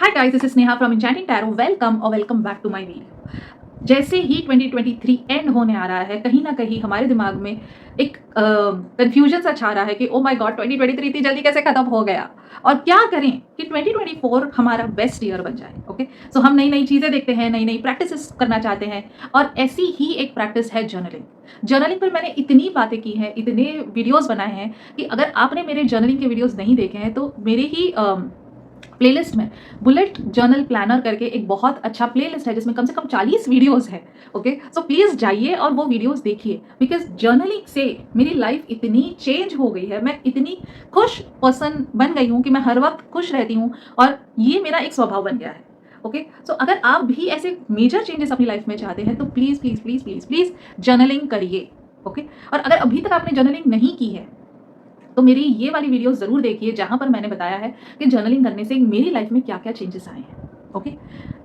Hi guys, this is Sneha from enchanting tarot. Welcome back to my video. जैसे ही 2023 and होने आ रहा है, कहीं ना कहीं हमारे दिमाग में एक कंफ्यूजन सा छा रहा है कि ओ माय गॉड, 2023 इतनी जल्दी कैसे खत्म हो गया और क्या करें कि 2024 हमारा बेस्ट ईयर बन जाए। ओके, सो हम नई नई चीज़ें देखते हैं, नई नई प्रैक्टिसेस करना चाहते हैं और ऐसी ही एक प्रैक्टिस है जर्नलिंग। जर्नलिंग पर मैंने इतनी बातें की हैं, इतने वीडियोस बनाए हैं कि अगर आपने मेरे जर्नलिंग के वीडियोस नहीं देखे हैं तो मेरे ही प्लेलिस्ट में बुलेट जर्नल प्लानर करके एक बहुत अच्छा प्लेलिस्ट है जिसमें कम से कम 40 वीडियोस है। ओके, सो प्लीज़ जाइए और वो वीडियोस देखिए, बिकॉज जर्नलिंग से मेरी लाइफ इतनी चेंज हो गई है, मैं इतनी खुश पर्सन बन गई हूँ कि मैं हर वक्त खुश रहती हूँ और ये मेरा एक स्वभाव बन गया है। ओके, सो अगर आप भी ऐसे मेजर चेंजेस अपनी लाइफ में चाहते हैं तो please please please please please journaling करिए। ओके, और अगर अभी तक आपने जर्नलिंग नहीं की है तो मेरी ये वाली वीडियो ज़रूर देखिए जहाँ पर मैंने बताया है कि जर्नलिंग करने से मेरी लाइफ में क्या क्या चेंजेस आए हैं। ओके,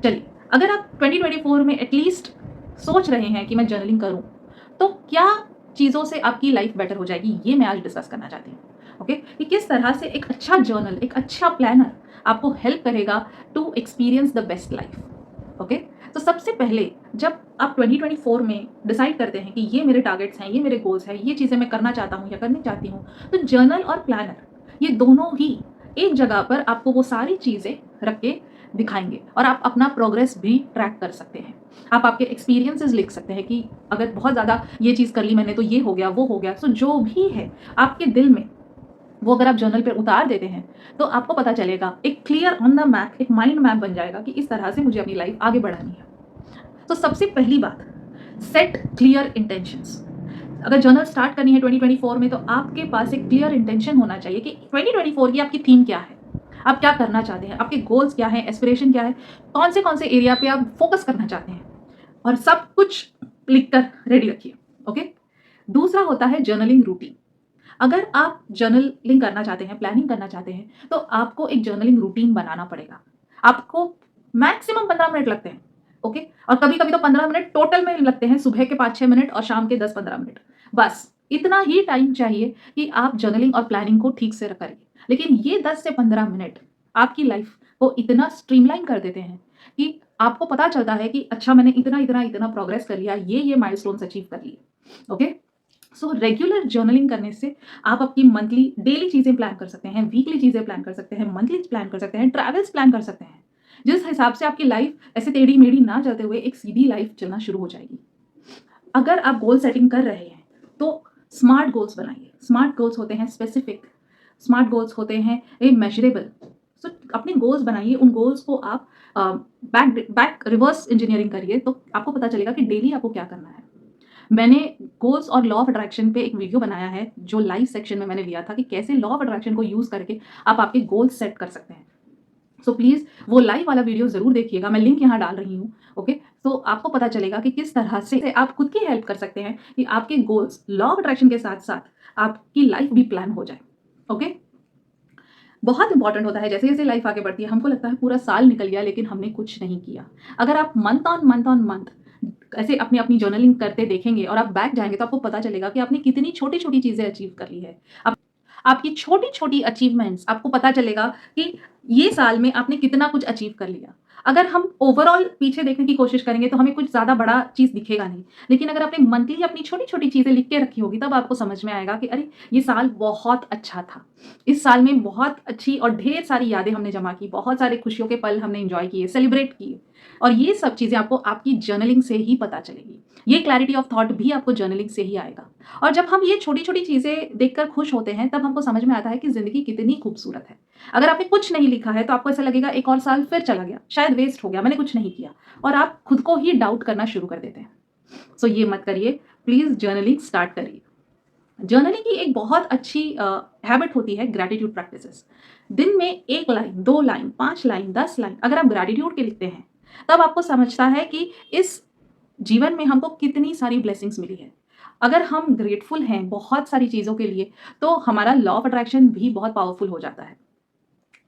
चलिए, अगर आप 2024 में एटलीस्ट सोच रहे हैं कि मैं जर्नलिंग करूँ तो क्या चीज़ों से आपकी लाइफ बेटर हो जाएगी, ये मैं आज डिस्कस करना चाहती हूँ। ओके, कि किस तरह से एक अच्छा जर्नल, एक अच्छा प्लानर आपको हेल्प करेगा to experience the best life. Okay, तो सबसे पहले जब आप 2024 में डिसाइड करते हैं कि ये मेरे टारगेट्स हैं, ये मेरे गोल्स हैं, ये चीज़ें मैं करना चाहता हूँ या करनी चाहती हूँ, तो जर्नल और प्लानर ये दोनों ही एक जगह पर आपको वो सारी चीज़ें रख के दिखाएंगे और आप अपना प्रोग्रेस भी ट्रैक कर सकते हैं। आप आपके एक्सपीरियंसेस लिख सकते हैं कि अगर बहुत ज़्यादा ये चीज़ कर ली मैंने तो ये हो गया, वो हो गया। सो जो भी है आपके दिल में, वो अगर आप जर्नल पे उतार देते हैं तो आपको पता चलेगा, एक क्लियर ऑन द मैप, एक माइंड मैप बन जाएगा कि इस तरह से मुझे अपनी लाइफ आगे बढ़ानी है। तो सबसे पहली बात, सेट क्लियर इंटेंशंस। अगर जर्नल स्टार्ट करनी है 2024 में तो आपके पास एक क्लियर इंटेंशन होना चाहिए कि 2024 की आपकी थीम क्या है, आप क्या करना चाहते हैं, आपके गोल्स क्या हैं, एस्पिरेशन क्या है, कौन से एरिया पे आप फोकस करना चाहते हैं, और सब कुछ लिख कर रेडी रखिए। ओके, दूसरा होता है जर्नलिंग रूटीन। अगर आप जर्नलिंग करना चाहते हैं, प्लानिंग करना चाहते हैं तो आपको एक जर्नलिंग रूटीन बनाना पड़ेगा। आपको मैक्सिमम 15 मिनट लगते हैं। ओके, और कभी कभी तो 15 मिनट टोटल में लगते हैं, सुबह के 5-6 मिनट और शाम के 10-15 मिनट। बस इतना ही टाइम चाहिए कि आप जर्नलिंग और प्लानिंग को ठीक से करिए। लेकिन ये 10 से 15 मिनट आपकी लाइफ को इतना स्ट्रीमलाइन कर देते हैं कि आपको पता चलता है कि अच्छा, मैंने इतना इतना इतना प्रोग्रेस कर लिया, ये माइलस्टोन्स अचीव कर लिए। ओके, सो रेगुलर जर्नलिंग करने से आप आपकी मंथली, डेली चीज़ें प्लान कर सकते हैं, वीकली चीज़ें प्लान कर सकते हैं, मंथली प्लान कर सकते हैं, ट्रैवल्स प्लान कर सकते हैं। जिस हिसाब से आपकी लाइफ ऐसे टेढ़ी मेढ़ी ना चलते हुए एक सीधी लाइफ चलना शुरू हो जाएगी। अगर आप गोल सेटिंग कर रहे हैं तो स्मार्ट गोल्स बनाइए। स्मार्ट गोल्स होते हैं स्पेसिफिक, स्मार्ट गोल्स होते हैं ए मेजरेबल। सो अपने गोल्स बनाइए, उन गोल्स को आप बैक रिवर्स इंजीनियरिंग करिए तो आपको पता चलेगा कि डेली आपको क्या करना है। मैंने गोल्स और लॉ ऑफ अट्रैक्शन पे एक वीडियो बनाया है जो लाइव सेक्शन में मैंने लिया था कि कैसे लॉ ऑफ अट्रैक्शन को यूज़ करके आप आपके गोल्स सेट कर सकते हैं। सो प्लीज़ वो लाइव वाला वीडियो ज़रूर देखिएगा, मैं लिंक यहाँ डाल रही हूँ। ओके, तो आपको पता चलेगा कि किस तरह से आप खुद की हेल्प कर सकते हैं कि आपके गोल्स लॉ ऑफ अट्रैक्शन के साथ साथ आपकी लाइफ भी प्लान हो जाए। ओके, बहुत इंपॉर्टेंट होता है, जैसे जैसे लाइफ आगे बढ़ती है हमको लगता है पूरा साल निकल गया लेकिन हमने कुछ नहीं किया। अगर आप मंथ ऐसे अपनी अपनी जर्नलिंग करते देखेंगे और आप बैक जाएंगे तो आपको पता चलेगा कि आपने कितनी छोटी छोटी चीज़ें अचीव कर ली है। आपकी छोटी छोटी अचीवमेंट्स, आपको पता चलेगा कि ये साल में आपने कितना कुछ अचीव कर लिया। अगर हम ओवरऑल पीछे देखने की कोशिश करेंगे तो हमें कुछ ज़्यादा बड़ा चीज़ दिखेगा नहीं, लेकिन अगर आपने मंथली अपनी छोटी छोटी चीज़ें लिख के रखी होगी तब आपको समझ में आएगा कि अरे, ये साल बहुत अच्छा था। इस साल में बहुत अच्छी और ढेर सारी यादें हमने जमा की, बहुत सारे खुशियों के पल हमने एंजॉय किए, सेलिब्रेट किए, और ये सब चीज़ें आपको आपकी जर्नलिंग से ही पता चलेगी। ये क्लैरिटी ऑफ थॉट भी आपको जर्नलिंग से ही आएगा। और जब हम ये छोटी छोटी चीज़ें देखकर खुश होते हैं तब हमको समझ में आता है कि ज़िंदगी कितनी खूबसूरत है। अगर आपने कुछ नहीं लिखा है तो आपको ऐसा लगेगा एक और साल फिर चला गया, शायद वेस्ट हो गया, मैंने कुछ नहीं किया, और आप खुद को ही डाउट करना शुरू कर देते हैं। सो ये मत करिए, प्लीज़ जर्नलिंग स्टार्ट करिए। जर्नलिंग की एक बहुत अच्छी हैबिट होती है ग्रैटिट्यूड प्रैक्टिसेस। दिन में 1 लाइन, 2 लाइन, 5 लाइन, 10 लाइन अगर आप ग्रैटिट्यूड के लिखते हैं तब आपको समझता है कि इस जीवन में हमको कितनी सारी ब्लेसिंग्स मिली है। अगर हम ग्रेटफुल हैं बहुत सारी चीज़ों के लिए तो हमारा लॉ ऑफ अट्रैक्शन भी बहुत पावरफुल हो जाता है।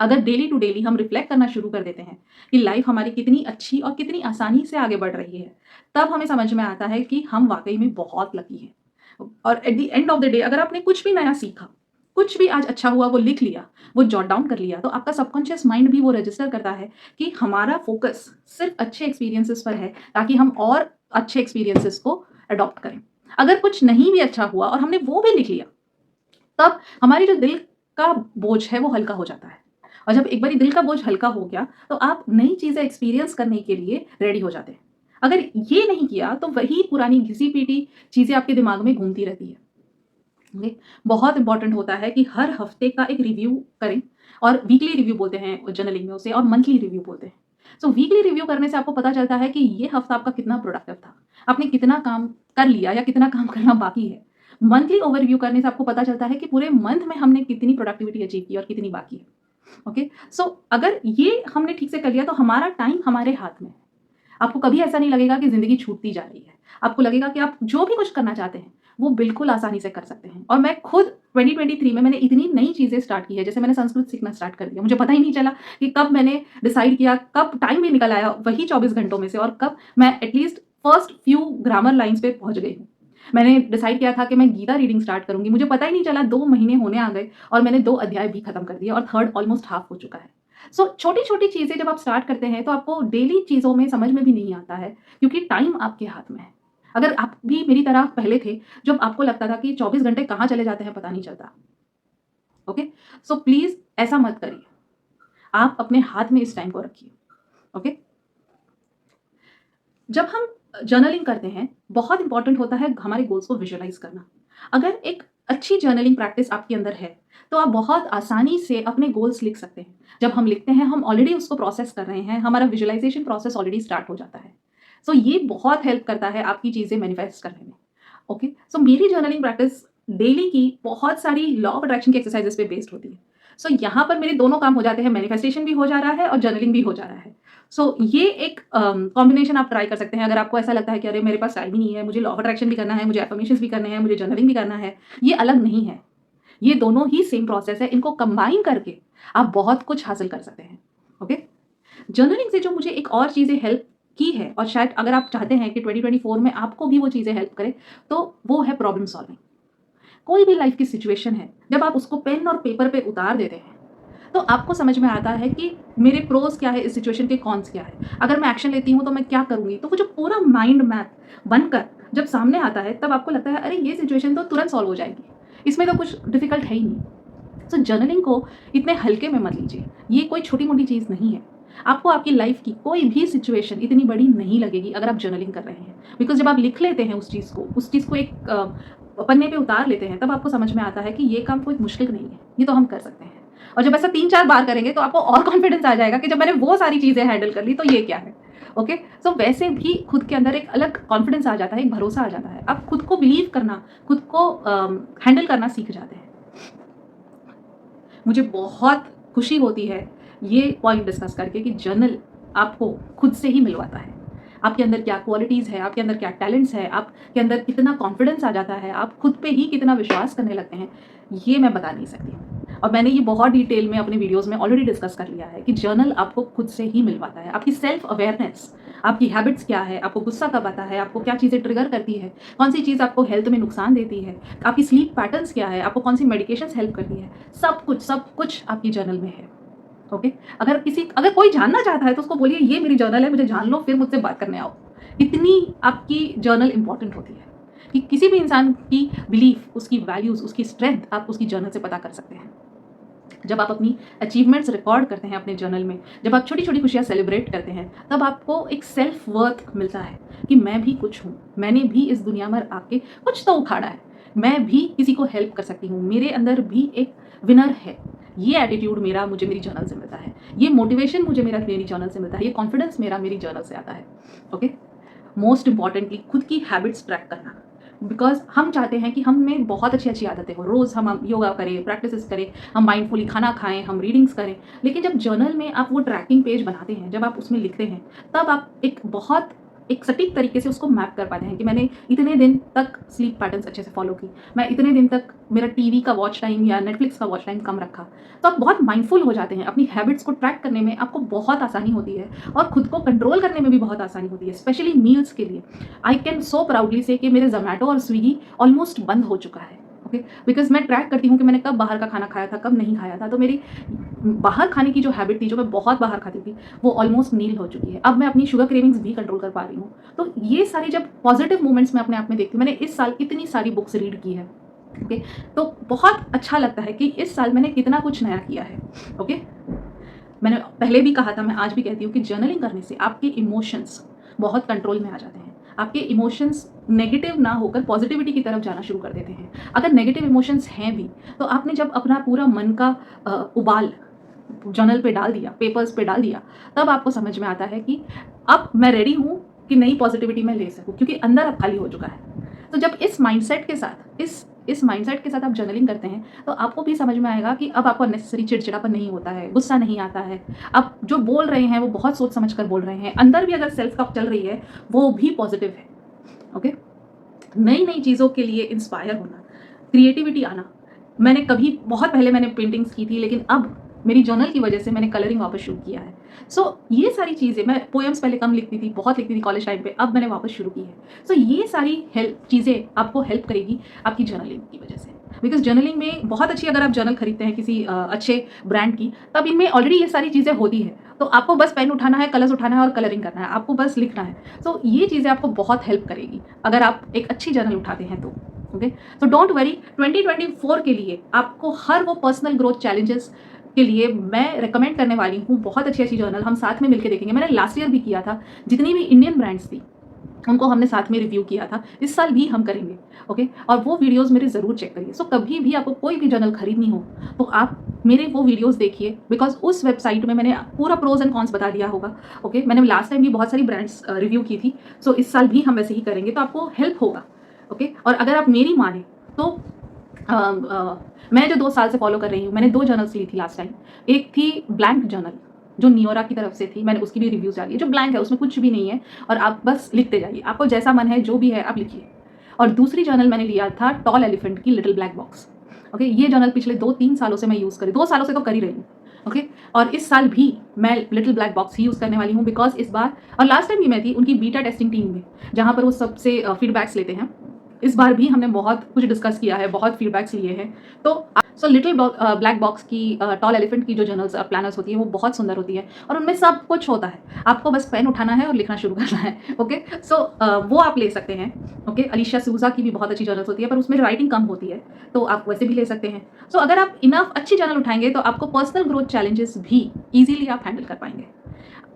अगर डेली टू डेली हम रिफ्लेक्ट करना शुरू कर देते हैं कि लाइफ हमारी कितनी अच्छी और कितनी आसानी से आगे बढ़ रही है, तब हमें समझ में आता है कि हम वाकई में बहुत लकी हैं। और at the end of the day अगर आपने कुछ भी नया सीखा, कुछ भी आज अच्छा हुआ वो लिख लिया, वो जॉट डाउन कर लिया, तो आपका सबकॉन्शियस माइंड भी वो रजिस्टर करता है कि हमारा फोकस सिर्फ अच्छे एक्सपीरियंसेस पर है, ताकि हम और अच्छे एक्सपीरियंसेस को अडॉप्ट करें। अगर कुछ नहीं भी अच्छा हुआ और हमने वो भी लिख लिया, तब हमारी जो दिल का बोझ है वो हल्का हो जाता है। और जब एक बारी दिल का बोझ हल्का हो गया, तो आप नई चीज़ें एक्सपीरियंस करने के लिए रेडी हो जाते हैं। अगर ये नहीं किया, तो वही पुरानी घिसी-पीटी चीज़ें आपके दिमाग में घूमती रहती है। ओके? बहुत इंपॉर्टेंट होता है कि हर हफ्ते का एक रिव्यू करें, और वीकली रिव्यू बोलते हैं जर्नलिंग में उसे, और मंथली रिव्यू बोलते हैं। सो वीकली रिव्यू करने से आपको पता चलता है कि ये हफ्ता आपका कितना प्रोडक्टिव था, आपने कितना काम कर लिया या कितना काम करना बाकी है। मंथली ओवरव्यू करने से आपको पता चलता है कि पूरे मंथ में हमने कितनी प्रोडक्टिविटी अचीव की और कितनी बाकी है। ओके, सो अगर ये हमने ठीक से कर लिया, तो हमारा टाइम हमारे हाथ में है। आपको कभी ऐसा नहीं लगेगा कि ज़िंदगी छूटती जा रही है। आपको लगेगा कि आप जो भी कुछ करना चाहते हैं, वो बिल्कुल आसानी से कर सकते हैं। और मैं खुद 2023 में मैंने इतनी नई चीज़ें स्टार्ट की है, जैसे मैंने संस्कृत सीखना स्टार्ट कर दिया। मुझे पता ही नहीं चला कि कब मैंने डिसाइड किया, कब टाइम भी निकल आया वही 24 घंटों में से, और कब मैं at least first few grammar lines पे पहुँच गई हूँ। मैंने डिसाइड किया था कि मैं गीता रीडिंग स्टार्ट करूँगी। मुझे पता ही नहीं चला 2 महीने होने आ गए और मैंने 2 अध्याय भी खत्म कर दिए, और थर्ड ऑलमोस्ट हाफ हो चुका है। सो छोटी-छोटी चीज़ें जब आप स्टार्ट करते हैं, तो आपको डेली चीज़ों में समझ में भी नहीं आता है, क्योंकि टाइम आपके हाथ में है। अगर आप भी मेरी तरह पहले थे, जब आपको लगता था कि 24 घंटे कहाँ चले जाते हैं पता नहीं चलता। ओके? सो प्लीज़ ऐसा मत करिए। आप अपने हाथ में इस टाइम को रखिए। ओके? जब हम जर्नलिंग करते हैं, बहुत इंपॉर्टेंट होता है हमारे गोल्स को विजुअलाइज करना। अगर एक अच्छी जर्नलिंग प्रैक्टिस आपके अंदर है, तो आप बहुत आसानी से अपने गोल्स लिख सकते हैं। जब हम लिखते हैं, हम ऑलरेडी उसको प्रोसेस कर रहे हैं, हमारा विजुअलाइजेशन प्रोसेस ऑलरेडी स्टार्ट हो जाता है। सो ये बहुत हेल्प करता है आपकी चीज़ें मैनिफेस्ट करने में। ओके, सो मेरी जर्नलिंग प्रैक्टिस डेली की बहुत सारी लॉ ऑफ अट्रैक्शन के एक्सरसाइजेस पे बेस्ड होती है। सो यहाँ पर मेरे दोनों काम हो जाते हैं, मैनिफेस्टेशन भी हो जा रहा है और जर्नलिंग भी हो जा रहा है। सो ये एक कॉम्बिनेशन आप ट्राई कर सकते हैं। अगर आपको ऐसा लगता है कि अरे मेरे पास टाइम ही नहीं है, मुझे लॉ ऑफ अट्रैक्शन भी करना है, मुझे अफर्मेशंस भी करने हैं, मुझे जर्नलिंग भी करना है, ये अलग नहीं है। ये दोनों ही सेम प्रोसेस है। इनको कंबाइन करके आप बहुत कुछ हासिल कर सकते हैं। ओके? जर्नलिंग से जो मुझे एक और चीज़ें हेल्प की है, और शायद अगर आप चाहते हैं कि 2024 में आपको भी वो चीज़ें हेल्प करें, तो वो है प्रॉब्लम सॉल्विंग। कोई भी लाइफ की सिचुएशन है, जब आप उसको पेन और पेपर पे उतार देते हैं, तो आपको समझ में आता है कि मेरे प्रोस क्या है, इस सिचुएशन के कॉन्स क्या है। अगर मैं एक्शन लेती हूँ तो मैं क्या करूँगी? तो वो जो पूरा माइंड मैप बनकर जब सामने आता है, तब आपको लगता है अरे ये सिचुएशन तो तुरंत सॉल्व हो जाएगी, इसमें तो कुछ डिफिकल्ट है ही नहीं। सो जर्नलिंग को इतने हल्के में मत लीजिए। ये कोई छोटी-मोटी चीज़ नहीं है। आपको आपकी लाइफ की कोई भी सिचुएशन इतनी बड़ी नहीं लगेगी अगर आप जर्नलिंग कर रहे हैं। बिकॉज़ जब आप लिख लेते हैं उस चीज़ को एक पन्ने पे उतार लेते हैं, तब आपको समझ में आता है कि ये काम कोई मुश्किल नहीं है, ये तो हम कर सकते हैं। और जब ऐसा 3-4 बार करेंगे, तो आपको और कॉन्फिडेंस आ जाएगा कि जब मैंने वो सारी चीज़ें हैंडल कर ली, तो ये क्या है। ओके? सो वैसे भी खुद के अंदर एक अलग कॉन्फिडेंस आ जाता है, एक भरोसा आ जाता है। आप खुद को बिलीव करना, खुद को हैंडल करना सीख जाते हैं। मुझे बहुत खुशी होती है ये पॉइंट डिस्कस करके कि जर्नल आपको खुद से ही मिलवाता है। आपके अंदर क्या क्वालिटीज़ है, आपके अंदर क्या टैलेंट्स है, आपके अंदर कितना कॉन्फिडेंस आ जाता है, आप खुद पे ही कितना विश्वास करने लगते हैं, ये मैं बता नहीं सकती। और मैंने ये बहुत डिटेल में अपने वीडियोज़ में ऑलरेडी डिस्कस कर लिया है कि जर्नल आपको खुद से ही मिलवाता है। आपकी सेल्फ अवेयरनेस, आपकी हैबिट्स क्या है, आपको गुस्सा कब आता है, आपको क्या चीज़ें ट्रिगर करती है, कौन सी चीज़ आपको हेल्थ में नुकसान देती है, आपकी स्लीप पैटर्न्स क्या है, आपको कौन सी मेडिकेशंस हेल्प करती है, सब कुछ आपकी जर्नल में है। ओके? अगर कोई जानना चाहता है, तो उसको बोलिए ये मेरी जर्नल है, मुझे जान लो, फिर मुझसे बात करने आओ। इतनी आपकी जर्नल इंपॉर्टेंट होती है कि किसी भी इंसान की बिलीफ, उसकी वैल्यूज़, उसकी स्ट्रेंथ आप उसकी जर्नल से पता कर सकते हैं। जब आप अपनी अचीवमेंट्स रिकॉर्ड करते हैं अपने जर्नल में, जब आप छोटी-छोटी खुशियाँ सेलिब्रेट करते हैं, तब आपको एक सेल्फ वर्थ मिलता है कि मैं भी कुछ हूँ, मैंने भी इस दुनिया में आके कुछ तो उखाड़ा है, मैं भी किसी को हेल्प कर सकती हूँ, मेरे अंदर भी एक विनर है। ये एटीट्यूड मेरा मुझे मेरी जर्नल से मिलता है, ये मोटिवेशन मुझे मेरी जर्नल से मिलता है, ये कॉन्फिडेंस मेरा मेरी जर्नल से आता है। ओके? मोस्ट इम्पॉर्टेंटली खुद की हैबिट्स ट्रैक करना, बिकॉज हम चाहते हैं कि हम में बहुत अच्छी आदतें हो, रोज़ हम योगा करें, प्रैक्टिसेस करें, हम माइंडफुली खाना खाएं, हम रीडिंग्स करें। लेकिन जब जर्नल में आप वो ट्रैकिंग पेज बनाते हैं, जब आप उसमें लिखते हैं, तब आप एक सटीक तरीके से उसको मैप कर पाते हैं कि मैंने इतने दिन तक स्लीप पैटर्न्स अच्छे से फॉलो की, मैं इतने दिन तक मेरा टीवी का वॉच टाइम या नेटफ्लिक्स का वॉच टाइम कम रखा। तो आप बहुत माइंडफुल हो जाते हैं, अपनी हैबिट्स को ट्रैक करने में आपको बहुत आसानी होती है, और खुद को कंट्रोल करने में भी बहुत आसानी होती है, स्पेशली मील्स के लिए। आई कैन सो प्राउडली से कि मेरे जोमेटो और स्विगी ऑलमोस्ट बंद हो चुका है। ओके, बिकॉज़ मैं ट्रैक करती हूँ कि मैंने कब बाहर का खाना खाया था, कब नहीं खाया था। तो मेरी बाहर खाने की जो हैबिट थी, जो मैं बहुत बाहर खाती थी, वो ऑलमोस्ट नील हो चुकी है। अब मैं अपनी शुगर क्रेविंग्स भी कंट्रोल कर पा रही हूँ। तो ये सारी जब पॉजिटिव मोमेंट्स मैं अपने आप में देखती हूँ, मैंने इस साल इतनी सारी बुक्स रीड की है, ओके, तो बहुत अच्छा लगता है कि इस साल मैंने कितना कुछ नया किया है, ओके। मैंने पहले भी कहा था, मैं आज भी कहती हूँ कि जर्नलिंग करने से आपके इमोशंस बहुत कंट्रोल में आ जाते हैं। आपके इमोशंस नेगेटिव ना होकर पॉजिटिविटी की तरफ जाना शुरू कर देते हैं। अगर नेगेटिव इमोशंस हैं भी, तो आपने जब अपना पूरा मन का उबाल जर्नल पे डाल दिया, पेपर्स पे डाल दिया, तब आपको समझ में आता है कि अब मैं रेडी हूँ कि नई पॉजिटिविटी मैं ले सकूँ, क्योंकि अंदर अब खाली हो चुका है। तो जब इस माइंडसेट के साथ इस माइंडसेट के साथ आप जर्नलिंग करते हैं, तो आपको भी समझ में आएगा कि अब आपको अननेसेसरी चिड़चिड़ापन नहीं होता है, गुस्सा नहीं आता है। आप जो बोल रहे हैं वो बहुत सोच समझ कर बोल रहे हैं। अंदर भी अगर सेल्फ टॉक चल रही है, वो भी पॉजिटिव है, ओके। नई नई चीज़ों के लिए इंस्पायर होना, क्रिएटिविटी आना। मैंने कभी बहुत पहले मैंने पेंटिंग्स की थी, लेकिन अब मेरी जर्नल की वजह से मैंने कलरिंग वापस शुरू किया है। सो ये सारी चीज़ें, मैं पोएम्स पहले कम लिखती थी, बहुत लिखती थी कॉलेज टाइम पे, अब मैंने वापस शुरू की है। सो ये सारी चीज़ें आपको हेल्प करेगी आपकी जर्नलिंग की वजह से। बिकॉज जर्नलिंग में बहुत अच्छी, अगर आप जर्नल खरीदते हैं किसी अच्छे ब्रांड की, तब इनमें ऑलरेडी ये सारी चीज़ें होती है। तो आपको बस पेन उठाना है, कलर्स उठाना है और कलरिंग करना है, आपको बस लिखना है। सो ये चीज़ें आपको बहुत हेल्प करेगी अगर आप एक अच्छी जर्नल उठाते हैं तो, ओके। तो डोंट वरी, 2024 के लिए आपको हर वो पर्सनल ग्रोथ चैलेंजेस के लिए मैं रिकमेंड करने वाली हूँ बहुत अच्छी अच्छी जर्नल, हम साथ में मिलकर देखेंगे। मैंने लास्ट ईयर भी किया था, जितनी भी इंडियन ब्रांड्स थी उनको हमने साथ में रिव्यू किया था, इस साल भी हम करेंगे, ओके। और वो वीडियोस मेरे ज़रूर चेक करिए। सो कभी भी आपको कोई भी जर्नल खरीदनी हो तो आप मेरे वो वीडियोस देखिए, बिकॉज उस वेबसाइट में मैंने पूरा प्रोज एंड कॉन्स बता दिया होगा, ओके। मैंने लास्ट टाइम भी बहुत सारी ब्रांड्स रिव्यू की थी, सो इस साल भी हम वैसे ही करेंगे, तो आपको हेल्प होगा, ओके। और अगर आप मेरी माने तो मैं जो 2 साल से फॉलो कर रही हूँ, मैंने 2 जर्नल्स ली थी लास्ट टाइम। एक थी ब्लैंक जर्नल, जो नियोरा की तरफ से थी, मैंने उसकी भी रिव्यूज़ डाली है, जो ब्लैंक है, उसमें कुछ भी नहीं है और आप बस लिखते जाइए, आपको जैसा मन है, जो भी है आप लिखिए। और दूसरी जर्नल मैंने लिया था टॉल एलिफेंट की लिटिल ब्लैक बॉक्स, ओके। ये जर्नल पिछले 2-3 सालों से मैं यूज़ करी, 2 सालों से तो कर ही रही हूँ, ओके। और इस साल भी मैं लिटिल ब्लैक बॉक्स ही यूज़ करने वाली हूँ, बिकॉज इस बार, और लास्ट टाइम भी मैं थी उनकी बीटा टेस्टिंग टीम में, जहाँ पर वो सबसे फीडबैक्स लेते हैं। इस बार भी हमने बहुत कुछ डिस्कस किया है, बहुत फीडबैक्स लिए हैं। तो लिटिल ब्लैक बॉक्स की टॉल एलिफेंट की जो जर्नल्स प्लानर्स होती है, वो बहुत सुंदर होती है और उनमें सब कुछ होता है। आपको बस पेन उठाना है और लिखना शुरू करना है, ओके। सो वो आप ले सकते हैं, ओके। अलीशा सूजा की भी बहुत अच्छी जर्नल्स होती है, पर उसमें राइटिंग कम होती है, तो आप वैसे भी ले सकते हैं। सो अगर आप इनफ अच्छी जर्नल उठाएंगे तो आपको पर्सनल ग्रोथ चैलेंजेस भी ईजिली आप हैंडल कर पाएंगे,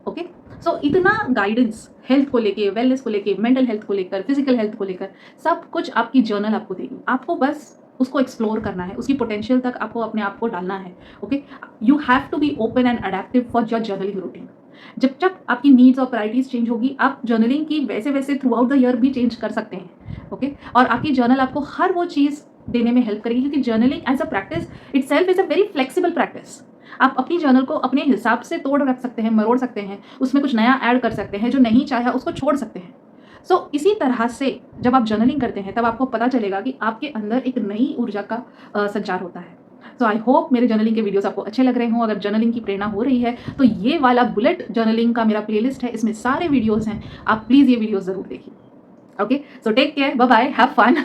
ओके। सो इतना गाइडेंस हेल्थ को लेके, वेलनेस को लेके, मेंटल हेल्थ को लेकर, फिजिकल हेल्थ को लेकर, सब कुछ आपकी जर्नल आपको देगी। आपको बस उसको एक्सप्लोर करना है, उसकी पोटेंशियल तक आपको अपने आप को डालना है, okay. You have to be open and adaptive for your journaling routine. जब जब आपकी नीड्स और प्रायोरिटीज चेंज होगी, आप जर्नलिंग की वैसे वैसे थ्रू आउट द ईयर भी चेंज कर सकते हैं, ओके। और आपकी जर्नल आपको हर वो चीज़ देने में हेल्प करेगी, क्योंकि journaling as a practice itself is a very flexible practice. आप अपनी जर्नल को अपने हिसाब से तोड़ रख सकते हैं, मरोड़ सकते हैं, उसमें कुछ नया ऐड कर सकते हैं, जो नहीं चाहे उसको छोड़ सकते हैं। सो इसी तरह से जब आप जर्नलिंग करते हैं, तब आपको पता चलेगा कि आपके अंदर एक नई ऊर्जा का संचार होता है। सो आई होप मेरे जर्नलिंग के वीडियोस आपको अच्छे लग रहे हों। अगर जर्नलिंग की प्रेरणा हो रही है तो ये वाला बुलेट जर्नलिंग का मेरा प्लेलिस्ट है, इसमें सारे वीडियोस हैं, आप प्लीज़ ये वीडियोस ज़रूर देखिए, okay. So take care, bye bye, have fun.